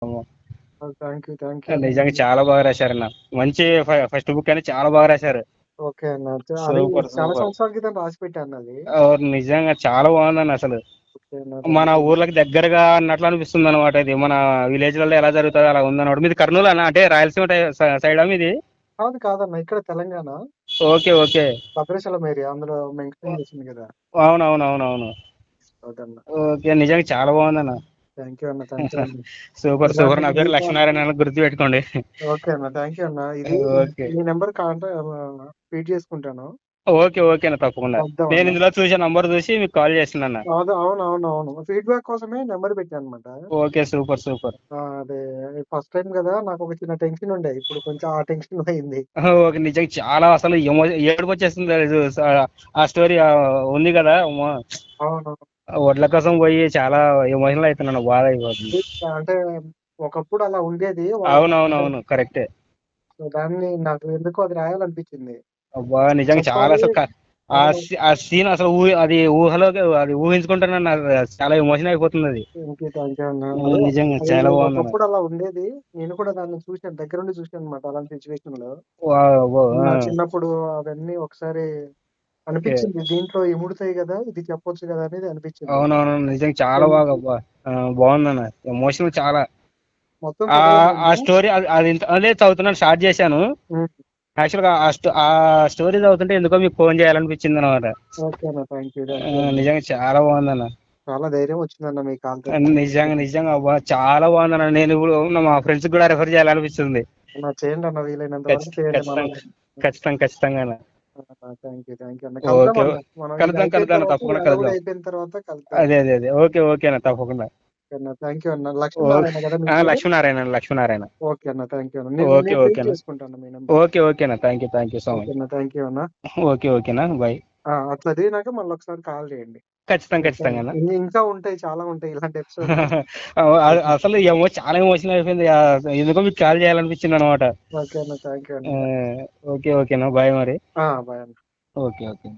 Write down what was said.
Thank you. Thank you నిజంగా అన్న. చాలా బాగా రాశారన్న. మంచి ఫస్ట్ బుక్ అని చాలా బాగా రాశారు. ఓకే అన్న. అది సూపర్ చాలా సూపర్. సంవత్సరాల క్రితం రాసి పెట్టాను అది. నిజంగా చాలా బాగుందన్న అసలు. ఓకే అన్న. మన థ్యాంక్ యూ. ఊర్లకు దగ్గరగా అన్నట్లు అనిపిస్తుంది అనమాట. ఇది మన విలేజ్లలో ఎలా జరుగుతుంది అలా ఉందన్నమాట. మీది కర్నూలు అన్న, అంటే రాయలసీమ సైడా మీది? కాదు కాదన్న, ఇక్కడ Telangana okay okay. Bhadrachalam area, అందులో మెన్షన్ చేసింది కదా. అవునవునవునవును. అదన్న. ఓకే, నిజంగా చాలా బాగుందన్న. థ్యాంక్ యూ అన్న. థ్యాంక్ యూ అన్న. Super super. ఇలాంటి నా పేరు ఇంకా లక్ష్మీనారాయణ అని గుర్తు పెట్టుకోండి. ఓకే అన్న. థ్యాంక్ యూ అన్న. ఇది ఓకే మీ నెంబర్ ఫీడ్ చేసుకుంటాను. ఓకే ఓకే అన్న, తప్పకుండా. వద్దాం నేను అన్న. ఇందులో చూసే నంబర్ చూసి మీకు కాల్ చేస్తున్నాను. అవును అవును అవును అవును, ఫీడ్బ్యాక్ కోసమే నెంబర్ పెట్టాను అనమాట. Okay super super. అదే ఫస్ట్ టైం కదా, నాకు ఒక చిన్న టెన్షన్ ఉండే, ఇప్పుడు కొంచెం ఆ టెన్షన్ పోయింది. ఓకే, నిజంగా చాలా అసలు ఏడుపు వచ్చేస్తుంది. ఆ స్టోరీ ఉంది కదా అమ్మో. అవును. వడ్ల కోసం పోయి చాలా ఎమోషనల్ అవుతున్నాను, బాధ అయిపోతుంది. అంటే ఒకప్పుడు అలా ఉండేది అంటే అవునవునవును, కరెక్టే. దాన్ని నాకు ఎందుకో అది రాయాలనిపించింది. అబ్బా నిజంగా చాలా చెప్పాలి. అసలు ఆ సీన్ అసలు అది ఊహలో అది ఊహించుకుంటున్నాను. నాకు చాలా ఎమోషన్ అయిపోతుంది అది. థ్యాంక్ యూ అన్న. అదే నిజంగా అది చాలా బాగుంది. ఒకప్పుడు అలా ఉండేది. నేను కూడా దాన్ని చూశాను, దగ్గర నుండి చూశాను అనమాట అలాంటి సిచ్యువేషన్ లో. నా ఆ, చిన్నప్పుడు అవన్నీ ఒకసారి ఓకే. అనిపించింది, దీంట్లో ఇముడుతాయి కదా, ఇది చెప్పొచ్చు కదా అనేది అనిపించింది. అవునవును, నిజంగా చాలా బాగా బాగుందన్న. ఎమోషనల్ చాలా. మొత్తం ఆ ఆ చదవమన్నా. స్టోరీ అది అదే చదువుతున్నాను, స్టార్ట్ చేశాను. యాక్చువల్ గా ఆ స్టోరీ చదువుతుంటే ఎందుకో మీకు ఫోన్ చేయాలనిపించింది అనమాట. ఓకే అన్న. Thank you. థ్యాంక్ యూ అన్న. నిజంగా చాలా బాగుందన్న. చాలా ధైర్యం వచ్చిందన్న మీ కాల్తో. నిజంగా నిజంగా అబ్బా చాలా బాగుందన్న. నేను ఇప్పుడు మా ఫ్రెండ్స్ కూడా రెఫర్ చేయాలనిపిస్తుంది. చేయండి అన్న, వీలైనంత వరకు చేయండి మనం. ఖచ్చితంగా ఖచ్చితంగా ఖచ్చితంగా అన్న. Thank you. థ్యాంక్ యూ అన్న. కలుద్దాం ఓకే, అన్న. మనం ఇది కలుద్దాం అయిపోయిన కలుద్దాం తర్వాత, ఈ తప్పకుండా హడావుడి కలుద్దాం. అయిపోయిన తర్వాత కలుద్దాం. అదే ఓకే ఓకే అన్న, తప్పకుండా. థ్యాంక్ యూ అన్న. లక్ష్మీనారాయణ కదా మీ పేరు? లక్ష్మీనారాయణ లక్ష్మీనారాయణ. ఓకే అన్న. థ్యాంక్ యూ అన్న. నేను ఓకే నేను ఫీడ్ ఓకేనా. చేసుకుంటాను మీ నెంబర్. ఓకేనా, thank you so okay much. అన్న. థ్యాంక్ యూ అన్న. ఓకేనా, బాయ్. అది చదివినాక మళ్ళీ ఒకసారి కాల్ చేయండి. ఖచ్చితంగా. ఇంకా ఉంటాయి, చాలా ఉంటాయి ఇలాంటి ఎపిసోడ్. అసలు చాలా ఎమోషనల్ అయిపోయింది. ఎందుకో మీకు కాల్ చేయాలనిపించింది అనమాట. ఓకే అన్న. థ్యాంక్ యూ అన్న. ఓకేనా, బాయ్ మరి. బాయ్ అన్న. ఓకే.